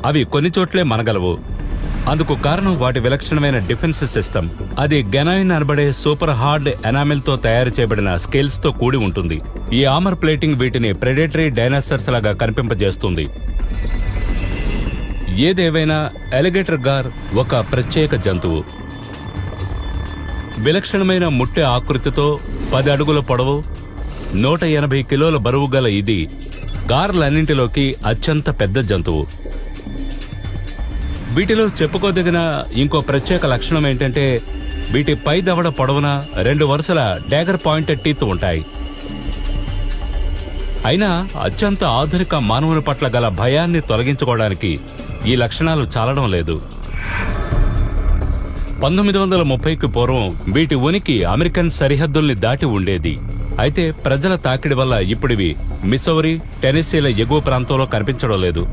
అవి కొన్ని చోట్లే మనగలవు. అందుకు కారణం వాటి విలక్షణమైన డిఫెన్స్ సిస్టమ్. అది గెనాయిన్ అనబడే సూపర్ హార్డ్ ఎనామిల్తో తయారు చేయబడిన స్కేల్స్తో కూడి ఉంటుంది. ఈ ఆర్మర్ ప్లేటింగ్ వీటిని ప్రెడేటరీ డైనాసర్స్ లాగా కనిపింపజేస్తుంది. ఏదేవైనా ఎలిగేటర్ గార్ ఒక ప్రత్యేక జంతువు. విలక్షణమైన ముట్టె ఆకృతితో 10 అడుగుల పొడవు, 180 కిలోల బరువు గల ఇది గార్లన్నింటిలోకి అత్యంత పెద్ద జంతువు. వీటిలో చెప్పుకోదగిన ఇంకో ప్రత్యేక లక్షణం ఏంటంటే వీటి పై దవడ పొడవున 2 వరుసల డాగర్ పాయింటెడ్ టీత్ ఉంటాయి. అయినా అత్యంత ఆధునిక మానవుని పట్ల గల భయాన్ని తొలగించుకోవడానికి ఈ లక్షణాలు చాలడం లేదు. 1930కి పూర్వం వీటి ఉనికి అమెరికన్ సరిహద్దుల్ని దాటి ఉండేది. అయితే ప్రజల తాకిడి వల్ల ఇప్పుడివి మిసౌరీ, టెనెసీల ఎగువ ప్రాంతంలో కనిపించడం లేదు.